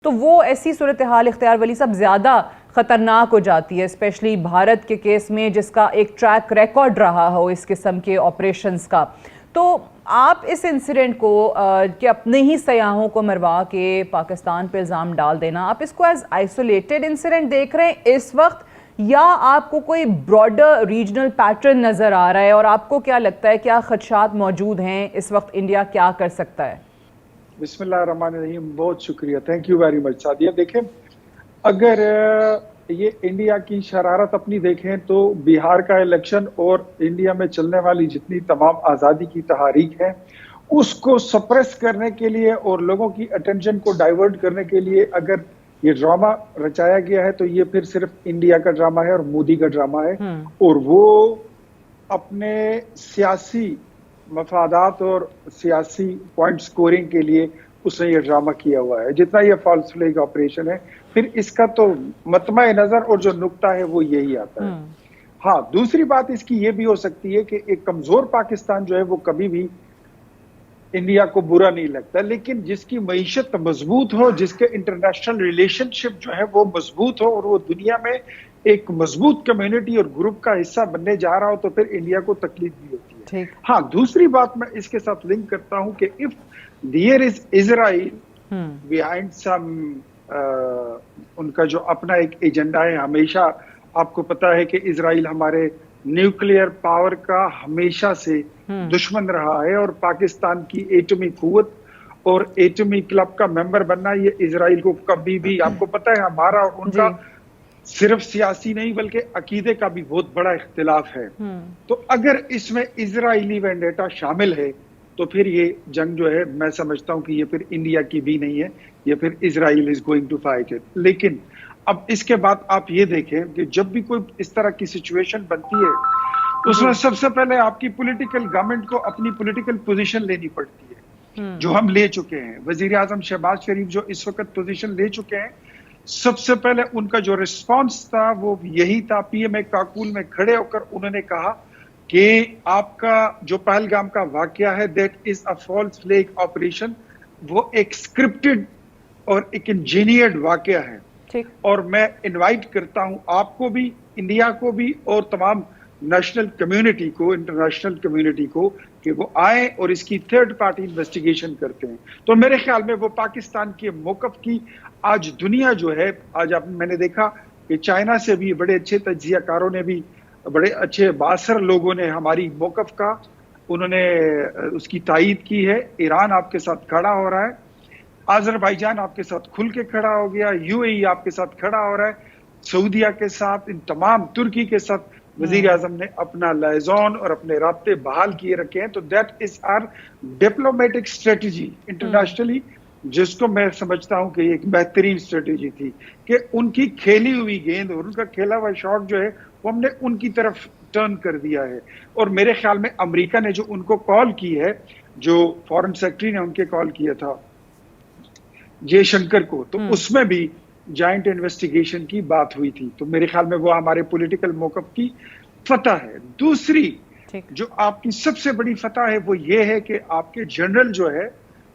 तो वो ऐसी सूरत हाल इख्तियार वली साहब ज़्यादा ख़तरनाक हो जाती है, स्पेशली भारत के केस में जिसका एक ट्रैक रिकॉर्ड रहा हो इस किस्म के ऑपरेशंस का। तो आप इस इंसिडेंट को कि अपने ही सयाहों को मरवा के पाकिस्तान पे इल्ज़ाम डाल देना, आप इसको एज आइसोलेटेड इंसिडेंट देख रहे हैं इस वक्त, या आपको कोई ब्रॉडर रीजनल पैटर्न नज़र आ रहा है? और आपको क्या लगता है, क्या खदशात मौजूद हैं इस वक्त, इंडिया क्या कर सकता है? बिस्मिल्लाहिर्रहमानिर्रहीम, बहुत शुक्रिया, thank you very much Sadia. देखें, अगर ये इंडिया की शरारत अपनी देखें तो बिहार का इलेक्शन और इंडिया में चलने वाली जितनी तमाम आज़ादी की तहारीक है उसको सप्रेस करने के लिए और लोगों की अटेंशन को डाइवर्ट करने के लिए अगर ये ड्रामा रचाया गया है तो ये फिर सिर्फ इंडिया का ड्रामा है और मोदी का ड्रामा है। और वो अपने सियासी मफादात और सियासी पॉइंट स्कोरिंग के लिए उसने ये ड्रामा किया हुआ है। जितना ये फॉल्स फ्लैग ऑपरेशन है, फिर इसका तो मतमा नजर और जो नुक्ता है वो यही आता है। हाँ, दूसरी बात इसकी ये भी हो सकती है कि एक कमजोर पाकिस्तान जो है वो कभी भी इंडिया को बुरा नहीं लगता, लेकिन जिसकी मईशत मजबूत हो, जिसके इंटरनेशनल रिलेशनशिप जो है वो मजबूत हो और वो दुनिया में एक मजबूत कम्युनिटी और ग्रुप का हिस्सा बनने जा रहा हो, तो फिर इंडिया को तकलीफ भी होती है। हाँ, दूसरी बात मैं इसके साथ लिंक करता हूं कि if there is Israel behind some, उनका जो अपना एक एजेंडा है, हमेशा आपको पता है कि इजराइल हमारे न्यूक्लियर पावर का हमेशा से दुश्मन रहा है और पाकिस्तान की एटमी कुव्वत और एटमी क्लब का मेंबर बनना ये इजराइल को कभी भी, आपको पता है हमारा और उनका सिर्फ सियासी नहीं बल्कि अकीदे का भी बहुत बड़ा इख्तिलाफ है। तो अगर इसमें इजराइली वेंडेटा शामिल है तो फिर ये जंग जो है मैं समझता हूं कि ये फिर इंडिया की भी नहीं है, ये फिर Israel is going to fight it. लेकिन अब इसके बाद आप ये देखें कि जब भी कोई इस तरह की सिचुएशन बनती है तो उसमें सबसे पहले आपकी पॉलिटिकल गवर्नमेंट को अपनी पॉलिटिकल पोजीशन लेनी पड़ती है, जो हम ले चुके हैं। वजीर आजम शहबाज शरीफ जो इस वक्त पोजीशन ले चुके हैं, सबसे पहले उनका जो रिस्पांस था वो यही था, पीएमए काकुल में खड़े होकर उन्होंने कहा कि आपका जो पहलगाम का वाकया है that is a false flag operation, वो एक स्क्रिप्टेड और एक इंजीनियर्ड वाकया है। और मैं इनवाइट करता हूं आपको भी, इंडिया को भी और तमाम नेशनल कम्युनिटी को, इंटरनेशनल कम्युनिटी को, कि वो आए और इसकी थर्ड पार्टी इन्वेस्टिगेशन करते हैं। तो मेरे ख्याल में वो पाकिस्तान के मौकफ की आज दुनिया जो है, आज मैंने देखा कि चाइना से भी बड़े अच्छे तज्जियाकारों ने भी, बड़े अच्छे बासर लोगों ने हमारी मौकफ का उन्होंने उसकी तायीद की है। ईरान आपके साथ खड़ा हो रहा है, अजरबैजान आपके साथ खुल के खड़ा हो गया, यूएई आपके साथ खड़ा हो रहा है, सऊदीया के साथ, इन तमाम, तुर्की के साथ वजीर आजम ने अपना लाइजॉन और अपने राब्ते बहाल किए रखे हैं। तो that is our diplomatic strategy internationally, जिसको मैं समझता हूं कि एक बेहतरीन स्ट्रेटेजी थी कि उनकी खेली हुई गेंद और उनका खेला हुआ शॉट जो है वो हमने उनकी तरफ टर्न कर दिया है। और मेरे ख्याल में अमेरिका ने जो उनको कॉल की है, जो फॉरेन सेक्रेटरी ने उनके कॉल किया था जयशंकर को, तो उसमें भी जॉइंट इन्वेस्टिगेशन की बात हुई थी। तो मेरे ख्याल में वो हमारे पॉलिटिकल मौकफ की फतह है। दूसरी जो आपकी सबसे बड़ी फतह है वो ये है कि आपके जनरल जो है,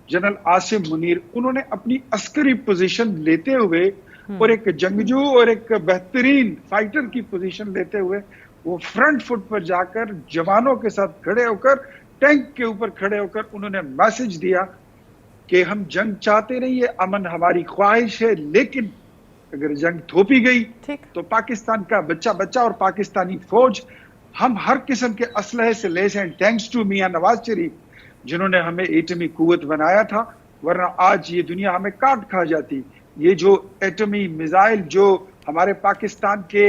जनरल आसिम मुनीर, उन्होंने अपनी अस्करी पोजीशन लेते हुए और एक जंगजू और एक बेहतरीन फाइटर की पोजीशन लेते हुए वो फ्रंट फुट पर जाकर जवानों के साथ खड़े होकर, टैंक के ऊपर खड़े होकर उन्होंने मैसेज दिया कि हम जंग चाहते नहीं है, अमन हमारी ख्वाहिश है, लेकिन अगर जंग थोपी गई तो पाकिस्तान का बच्चा बच्चा और पाकिस्तानी फौज हम हर किस्म के असलहे से लेस हैं, थैंक्स टू मियां नवाज शरीफ जिन्होंने हमें एटमी कुव्वत बनाया था, वरना आज ये दुनिया हमें काट खा जाती। ये जो एटमी मिसाइल जो हमारे पाकिस्तान के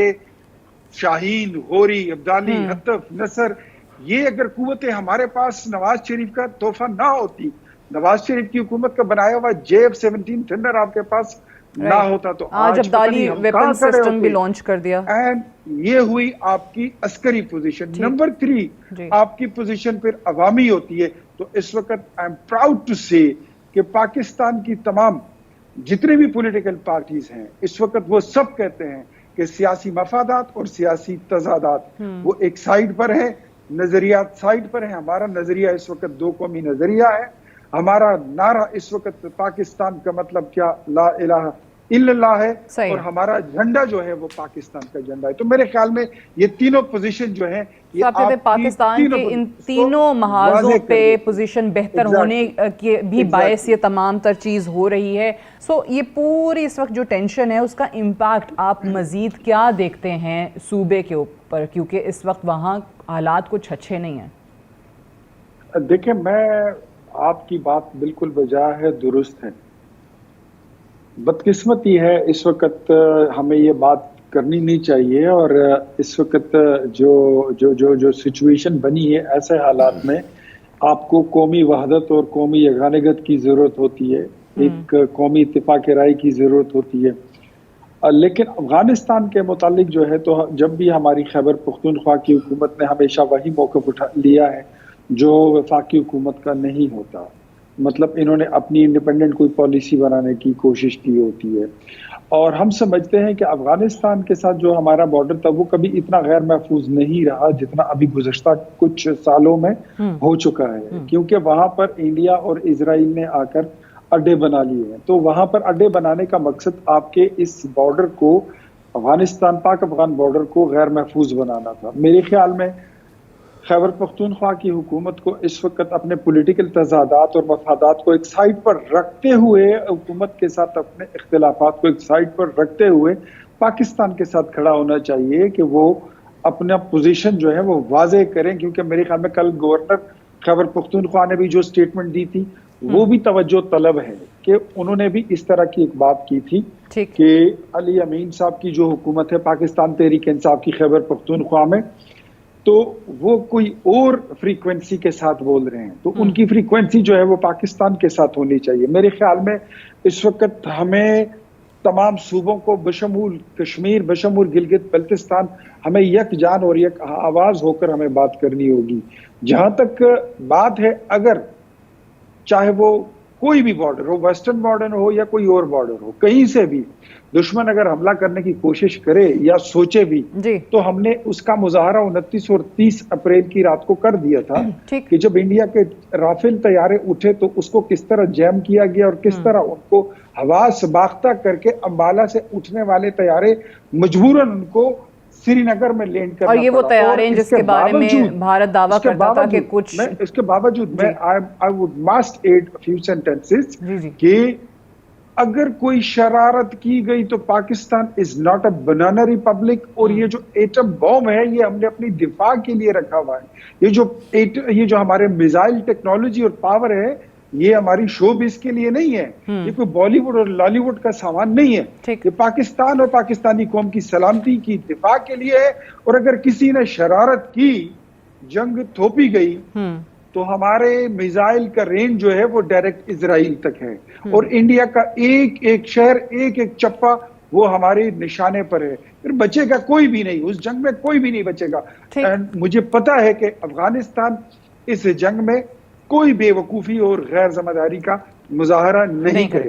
शाहीन, होरी, अब्दाली, हतफ, नसर, ये अगर कुव्वतें हमारे पास नवाज शरीफ का तोहफा ना होती, नवाज शरीफ की हुकूमत का बनाया हुआ JF-17 थंडर आपके पास ना होता, तो आज अब्दाली वेपन सिस्टम भी लॉन्च कर दिया। एंड ये हुई आपकी अस्करी पोजीशन। नंबर 3 आपकी पोजीशन फिर अवामी होती है। तो इस वक्त आई एम प्राउड टू से कि पाकिस्तान की तमाम जितने भी पॉलिटिकल पार्टीज हैं इस वक्त वो सब कहते हैं कि सियासी मफादात और सियासी तजादात वो एक साइड पर है, नजरियात साइड पर है। हमारा नजरिया इस वक्त दो कौमी नजरिया है। हमारा नारा इस वक्त पाकिस्तान का मतलब क्या, ला इलाहा इल्लल्लाह है, सही और है। हमारा झंडा जो है वो पाकिस्तान का झंडा है। तो मेरे ख्याल में ये तीनों पोजीशन जो है, ये तो आप कहते हैं आपकी पाकिस्तान तीनों के इन इसको तीनों महाजों वाज़ेह पे कर देती है। पोजीशन बेहतर होने एग्जैक्टली, के भी बायस एग्जैक्टली। ये तमाम तर चीज़ हो रही है। सो ये पूरी इस वक्त जो टेंशन है उसका इम्पैक्ट आप मज़ीद क्या देखते हैं सूबे के ऊपर, क्योंकि इस वक्त वहाँ हालात कुछ अच्छे नहीं हैं। देखिए, मैं आपकी बात बिल्कुल बजा है, दुरुस्त है। बदकिस्मती है इस वक्त, हमें ये बात करनी नहीं चाहिए। और इस वक्त जो जो जो जो सिचुएशन बनी है, ऐसे हालात में आपको कौमी वहदत और कौमी यगानगत की जरूरत होती है, एक कौमी इत्तेफाक राय की जरूरत होती है। लेकिन अफगानिस्तान के मुतालिक जो है, तो जब भी हमारी खैबर पख्तूनख्वा की हुकूमत ने हमेशा वही मौक़िफ़ उठा लिया है जो वफाकी हुकूमत का नहीं होता। मतलब इन्होंने अपनी इंडिपेंडेंट कोई पॉलिसी बनाने की कोशिश की होती है। और हम समझते हैं कि अफगानिस्तान के साथ जो हमारा बॉर्डर था वो कभी इतना गैर महफूज नहीं रहा जितना अभी गुज़श्ता कुछ सालों में हो चुका है, क्योंकि वहां पर इंडिया और इजराइल ने आकर अड्डे बना लिए हैं। तो वहां पर अड्डे बनाने का मकसद आपके इस बॉर्डर को, अफगानिस्तान पाक अफगान बॉर्डर को गैर महफूज बनाना था। मेरे ख्याल में खैबर पख्तूनख्वा की हुकूमत को इस वक्त अपने पॉलिटिकल तजादात और मफादात को एक साइड पर रखते हुए, हुकूमत के साथ अपने इख्तिलाफात को एक साइड पर रखते हुए पाकिस्तान के साथ खड़ा होना चाहिए कि वो अपना पोजीशन जो है वो वाजे करें। क्योंकि मेरे ख्याल में कल गवर्नर खैबर पख्तूनख्वा ने भी जो स्टेटमेंट दी थी वो भी तवज्जो तलब है, कि उन्होंने भी इस तरह की एक बात की थी कि अली अमीन साहब की जो हुकूमत है पाकिस्तान तहरीक इंसाफ की खैबर पख्तूनख्वा में, तो वो कोई और फ्रीक्वेंसी के साथ बोल रहे हैं, तो उनकी फ्रीक्वेंसी जो है वो पाकिस्तान के साथ होनी चाहिए। मेरे ख्याल में इस वक्त हमें तमाम सूबों को बशमूल कश्मीर, बशमूल गिलगित बल्तिस्तान, हमें यकजान और एक आवाज होकर हमें बात करनी होगी। जहां तक बात है, अगर चाहे वो कोई भी बॉर्डर हो, वेस्टर्न बॉर्डर हो या कोई और बॉर्डर हो, कहीं से भी दुश्मन अगर हमला करने की कोशिश करे या सोचे भी, तो हमने उसका मुजाहरा 29 और 30 अप्रैल की रात को कर दिया था कि जब इंडिया के राफेल तैयारे उठे तो उसको किस तरह जैम किया गया और किस तरह उनको हवा सबाख्ता करके अंबाला से उठने वाले तैयारे मजबूरन उनको श्रीनगर में लैंड करना और ये वो पड़ा। तैयारे जिसके बारे में भारत दावा करता था कि कुछ, इसके बावजूद मैं I would must add a few sentences कि अगर कोई शरारत की गई तो Pakistan is not a banana republic. और ये जो एटम बॉम्ब है ये हमने अपनी दिफा के लिए रखा हुआ है। ये जो हमारे मिसाइल टेक्नोलॉजी और पावर है, ये हमारी शोबिस के लिए नहीं है, ये कोई बॉलीवुड और लॉलीवुड का सामान नहीं है। ये पाकिस्तान और पाकिस्तानी कौम की सलामती की दिफा के लिए है। और अगर किसी ने शरारत की, जंग थोपी गई, तो हमारे मिसाइल का रेंज जो है वो डायरेक्ट इजराइल तक है। और इंडिया का एक एक शहर, एक एक चप्पा वो हमारे निशाने पर है। फिर बचेगा कोई भी नहीं, उस जंग में कोई भी नहीं बचेगा। एंड मुझे पता है कि अफगानिस्तान इस जंग में कोई बेवकूफी और गैर जिम्मेदारी का मुजाहरा नहीं करेगा।